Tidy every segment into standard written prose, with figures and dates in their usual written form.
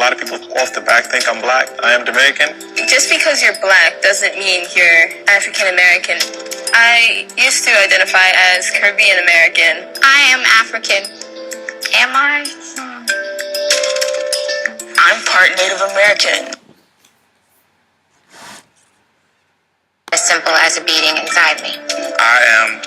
lot of people off the back think I'm black. I am Dominican. Just because you're black doesn't mean you're African American. I used to identify as Caribbean American. I am African. Am I? I'm part Native American. As simple as a beating inside me. I am.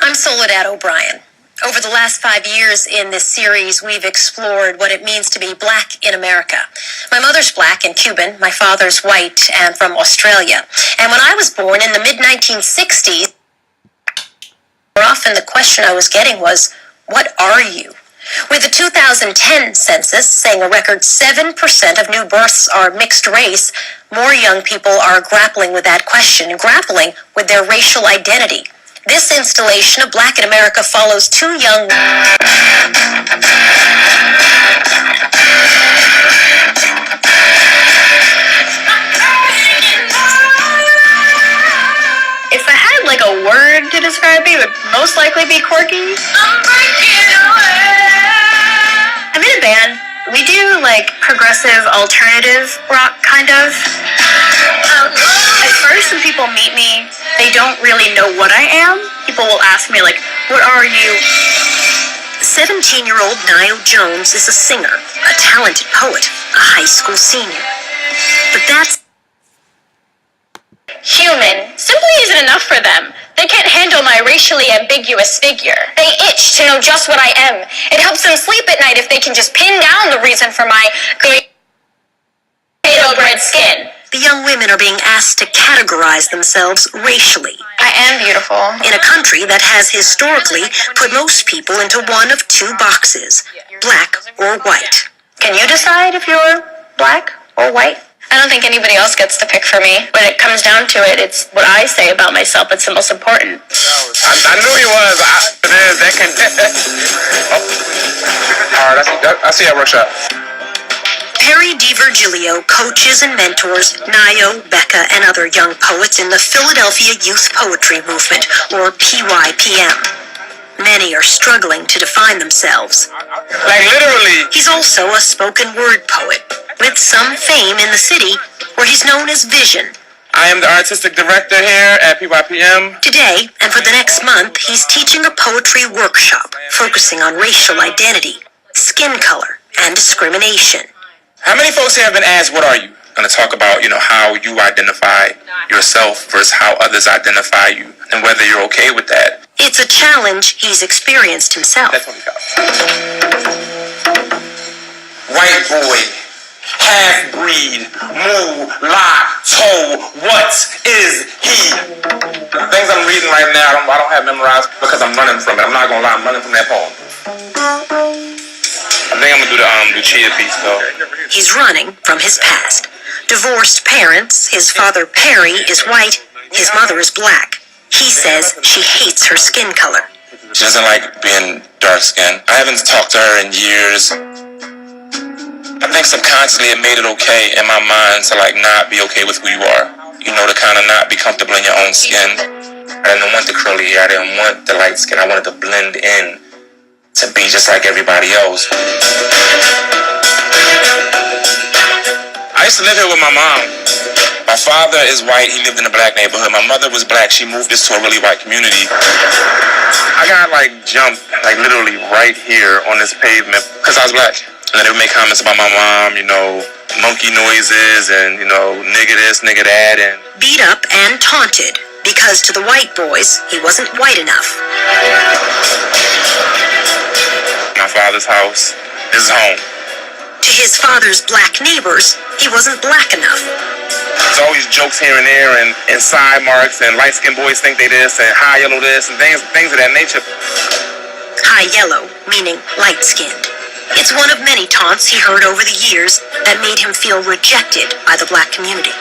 I'm Soledad O'Brien. Over the last 5 years in this series, we've explored what it means to be black in America. My mother's black and Cuban, my father's white and from Australia. And when I was born in the mid-1960s, often the question I was getting was, what are you? With the 2010 census saying a record 7% of new births are mixed race, more young people are grappling with that question and grappling with their racial identity. This installation of Black in America follows two young... If I had like a word to describe me, it would most likely be quirky. I'm in a band. We do like progressive alternative rock kind of. At first when people meet me, they don't really know what I am. People will ask me like, what are you? 17-year-old Nio Jones is a singer, a talented poet, a high school senior. But that's Human simply isn't enough for them. They can't handle my racially ambiguous figure. They itch to know just what I am. It helps them sleep at night if they can just pin down the reason for my potato bread skin. the young women are being asked to categorize themselves racially. I am beautiful. In a country that has historically put most people into one of two boxes, black or white. Can you decide if you're black or white? I don't think anybody else gets to pick for me. When it comes down to it, it's what I say about myself that's the most important. I knew he was. All right, I see that workshop. Perry DiVirgilio coaches and mentors Nio, Becca, and other young poets in the Philadelphia Youth Poetry Movement, or PYPM. Many are struggling to define themselves. Like literally. He's also a spoken word poet, with some fame in the city, where he's known as Vision. I am the artistic director here at PYPM. Today, and for the next month, he's teaching a poetry workshop focusing on racial identity, skin color, and discrimination. How many folks here have been asked, what are you? Going to talk about, how you identify yourself versus how others identify you, and whether you're okay with that. It's a challenge he's experienced himself. That's what we got. White boy, half-breed, mulatto, what is he? The things I'm reading right now, I don't have memorized because I'm running from it. I'm not going to lie, I'm running from that poem. I think I'm going to do the Lucia piece, though. He's running from his past. Divorced parents, his father Perry is white, his mother is black. He says she hates her skin color. She doesn't like being dark-skinned. I haven't talked to her in years. I think subconsciously it made it okay in my mind to not be okay with who you are. To kind of not be comfortable in your own skin. I didn't want the curly hair, I didn't want the light skin, I wanted to blend in to be just like everybody else. I used to live here with my mom. My father is white, he lived in a black neighborhood. My mother was black, she moved us to a really white community. I got jumped literally right here on this pavement because I was black. And they would make comments about my mom, monkey noises and, nigga this, nigga that. And beat up and taunted because to the white boys, he wasn't white enough. My father's house is home. To his father's black neighbors, he wasn't black enough. There's always jokes here and there and side marks and light-skinned boys think they this and high yellow this and things of that nature. High yellow, meaning light-skinned. It's one of many taunts he heard over the years that made him feel rejected by the black community.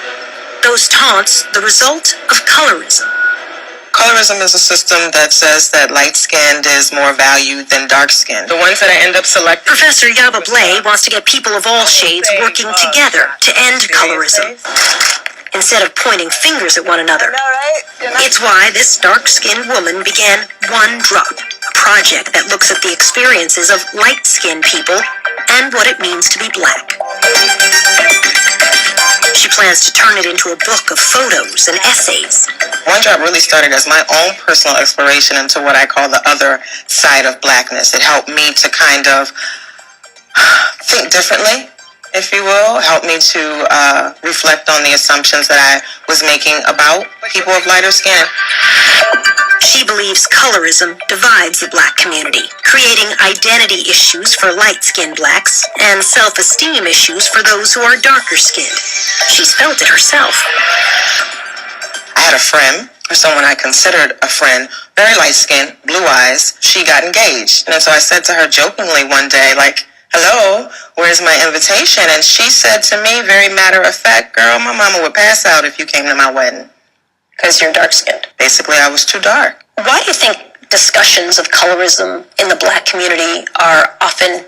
Those taunts, the result of colorism. Colorism is a system that says that light-skinned is more valued than dark-skinned. The ones that I end up selecting. Professor Yaba Blay wants to get people of all shades working together to end colorism. instead of pointing fingers at one another. It's why this dark-skinned woman began One Drop, a project that looks at the experiences of light-skinned people and what it means to be black. She plans to turn it into a book of photos and essays. One Drop really started as my own personal exploration into what I call the other side of blackness. It helped me to kind of think differently, if you will, helped me to reflect on the assumptions that I was making about people of lighter skin. She believes colorism divides the black community, creating identity issues for light-skinned blacks and self-esteem issues for those who are darker-skinned. She's felt it herself. I had a friend, or someone I considered a friend, very light-skinned, blue eyes. She got engaged. And so I said to her jokingly one day, like, hello, where's my invitation? And she said to me, very matter-of-fact, girl, my mama would pass out if you came to my wedding. Because you're dark-skinned. Basically, I was too dark. Why do you think discussions of colorism in the black community are often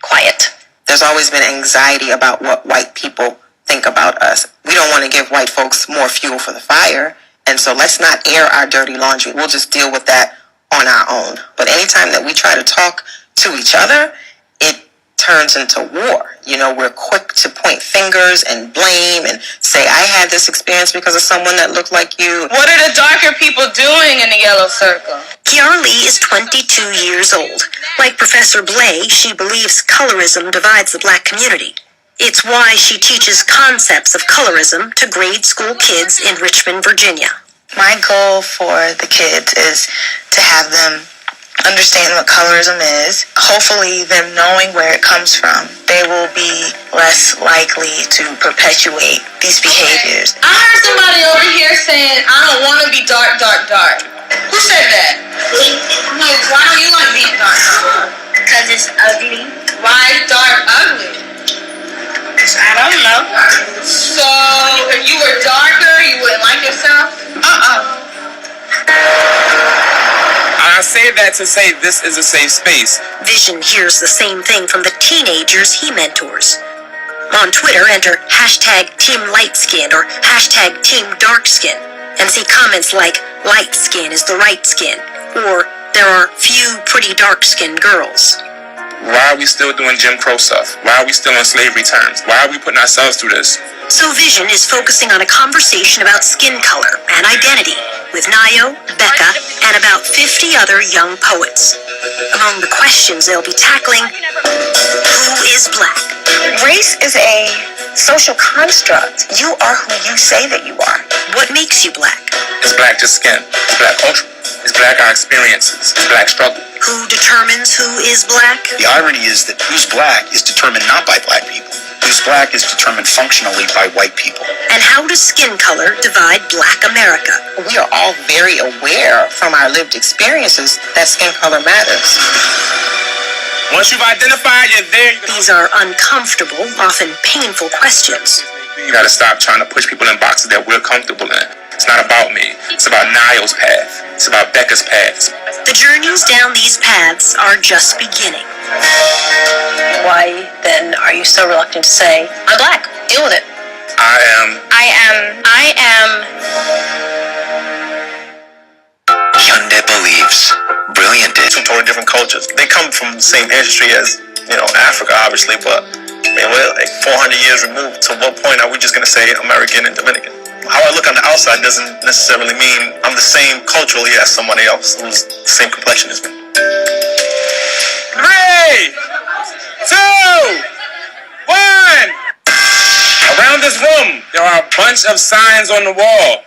quiet? There's always been anxiety about what white people think about us. We don't want to give white folks more fuel for the fire, and so let's not air our dirty laundry. We'll just deal with that on our own. But anytime that we try to talk to each other, it turns into war. You know, we're quick to point fingers and blame and say, I had this experience because of someone that looked like you. What are the darker people doing in the yellow circle? Kiara Lee is 22 years old. Like Professor Blay, she believes colorism divides the black community. It's why she teaches concepts of colorism to grade school kids in Richmond, Virginia. My goal for the kids is to have them understand what colorism is. Hopefully, them knowing where it comes from, they will be less likely to perpetuate these behaviors. I heard somebody over here saying, I don't want to be dark, dark, dark. Who said that? Why don't you like being dark, dark? Because it's ugly. Why dark ugly? I don't know. So, if you were darker, you wouldn't like yourself? I say that to say this is a safe space. Vision hears the same thing from the teenagers he mentors. On Twitter, enter hashtag Team Lightskin or hashtag Team Darkskin and see comments like, light skin is the right skin, or there are few pretty dark-skinned girls. Why are we still doing Jim Crow stuff? Why are we still on slavery terms? Why are we putting ourselves through this? So Vision is focusing on a conversation about skin color and identity with Nayo, Becca, and about 50 other young poets. Among the questions they'll be tackling, who is black? Race is a social construct. You are who you say that you are. What makes you black? Is black just skin? Is black culture? Is black our experiences? Is black struggle? Who determines who is black? The irony is that who's black is determined not by black people. Who's black is determined functionally by white people. And how does skin color divide black America? We are all very aware from our lived experiences that skin color matters. Once you've identified, you're there. These are uncomfortable, often painful questions. You gotta stop trying to push people in boxes that we're comfortable in. It's not about me. It's about Niall's path. It's about Becca's path. The journeys down these paths are just beginning. Why, then, are you so reluctant to say, I'm black, deal with it? I am. Hyundai believes brilliant is. Two totally different cultures. They come from the same ancestry as, Africa, obviously, but we're like 400 years removed. So what point are we just going to say American and Dominican? How I look on the outside doesn't necessarily mean I'm the same culturally as somebody else who's the same complexion as me. 3, 2, 1. Around this room, there are a bunch of signs on the wall.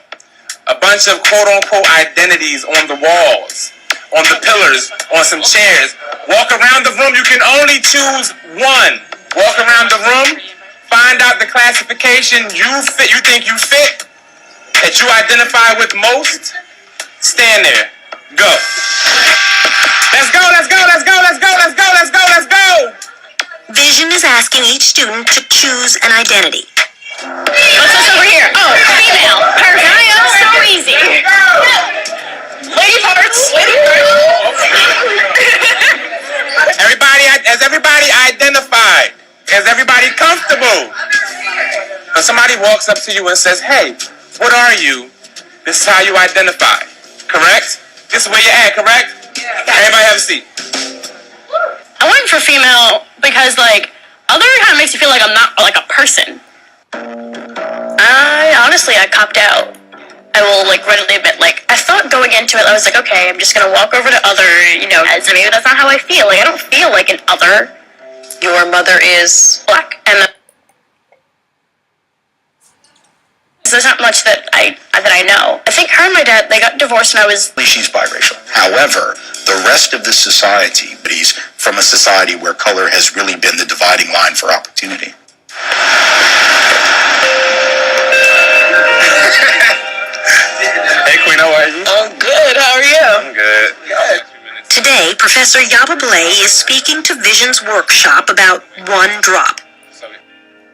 A bunch of quote-unquote identities on the walls, on the pillars, on some chairs. Walk around the room. You can only choose one. Walk around the room. Find out the classification you think you fit, that you identify with most. Stand there. Go. Let's go, let's go, let's go, let's go, let's go, let's go, let's go. Vision is asking each student to choose an identity. What's this over here? Oh, female. Perfect. So easy. Lady parts. Everybody, is everybody identified? Is everybody comfortable? When somebody walks up to you and says, hey, what are you? This is how you identify. Correct? This is where you're at, correct? Yeah. Everybody have a seat. I went for female because, like, other kind of makes you feel like I'm not, like, a person. I copped out. I will, like, readily admit, like, I thought going into it, I was like, okay, I'm just gonna walk over to other, you know, as maybe that's not how I feel. Like, I don't feel like an other. Your mother is Black, and there's not much that I know. I think her and my dad, they got divorced when I was... She's biracial. However, the rest of the society, but he's from a society where color has really been the dividing line for opportunity. Hey, Queen, how are you? I'm good. How are you? I'm good. Today, Professor Yaba Blay is speaking to Vision's workshop about one drop.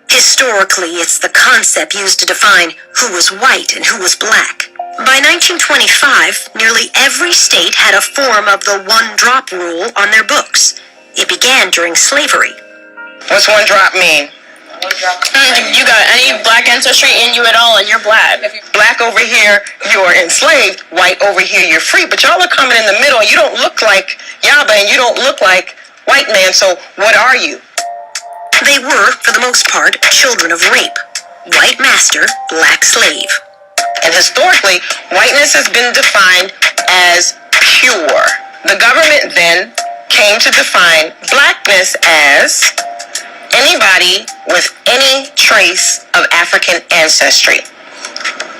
Historically, it's the concept used to define who was white and who was black. By 1925, nearly every state had a form of the one-drop rule on their books. It began during slavery. What's one drop mean? You got any black ancestry in you at all, and you're black. Black over here, you're enslaved. White over here, you're free. But y'all are coming in the middle, and you don't look like Yaba, and you don't look like white man, so what are you? They were, for the most part, children of rape. White master, black slave. And historically, whiteness has been defined as pure. The government then came to define blackness as anybody with any trace of African ancestry.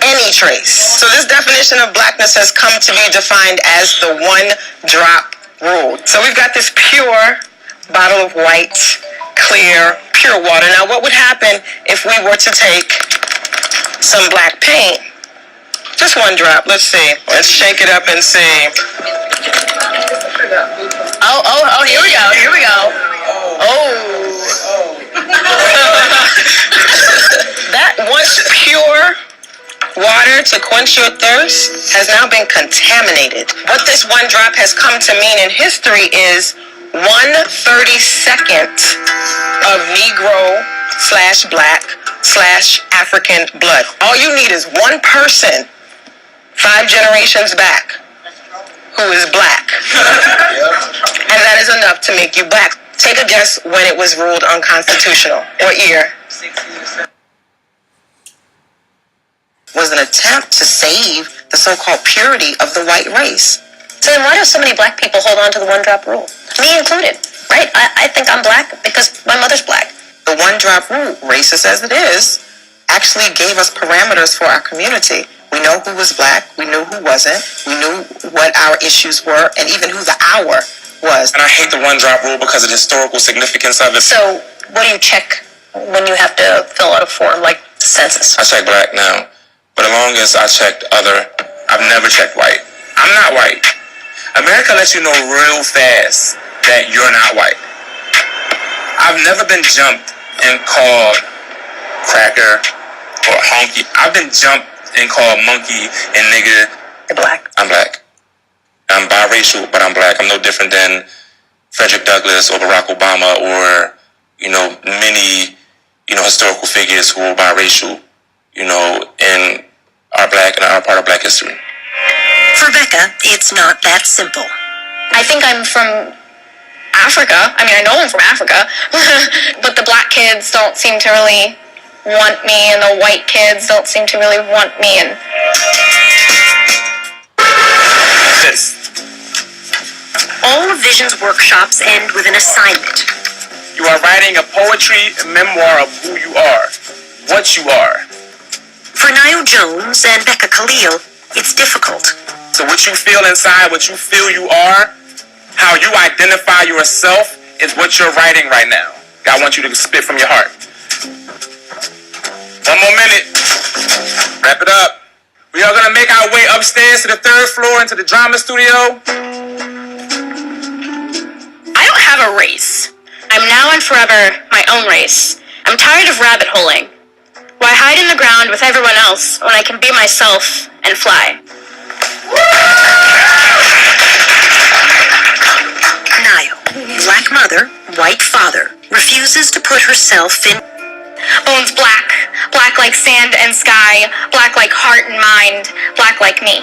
Any trace. So this definition of blackness has come to be defined as the one-drop rule. So we've got this pure bottle of white, clear, pure water. Now what would happen if we were to take some black paint? Just one drop. Let's see. Let's shake it up and see. Oh, here we go, here we go. Oh. That once pure water to quench your thirst has now been contaminated. What this one drop has come to mean in history is 1/32nd of Negro/Black/African blood. All you need is one person 5 generations back who is black. And that is enough to make you black. Take a guess when it was ruled unconstitutional. What year? Was an attempt to save the so-called purity of the white race. So then why do so many black people hold on to the one-drop rule? Me included, right? I think I'm black because my mother's black. The one-drop rule, racist as it is, actually gave us parameters for our community. We know who was black, we knew who wasn't, we knew what our issues were, and even who the hour was. And I hate the one-drop rule because of the historical significance of it. So what do you check when you have to fill out a form like the census? I check black now, but the longest I checked other, I've never checked white. I'm not white. America lets you know real fast that you're not white. I've never been jumped and called cracker or honky. I've been jumped and called monkey and nigga. You're black. I'm black. I'm biracial, but I'm black. I'm no different than Frederick Douglass or Barack Obama or, many, historical figures who are biracial, and are black and are part of black history. For Becca, it's not that simple. I think I'm from Africa. I mean, I know I'm from Africa. But the black kids don't seem to really want me, and the white kids don't seem to really want me. And This. All of Vision's workshops end with an assignment. You are writing a poetry memoir of who you are, what you are. For Nayo Jones and Becca Khalil, it's difficult. So what you feel inside, what you feel you are, how you identify yourself is what you're writing right now. I want you to spit from your heart. 1 more minute. Wrap it up. We are going to make our way upstairs to the 3rd floor into the drama studio. I don't have a race. I'm now and forever my own race. I'm tired of rabbit holing. Why hide in the ground with everyone else when I can be myself and fly? Nayo, black mother, white father, refuses to put herself in. Bones black. black like sand and sky, black like heart and mind, black like me.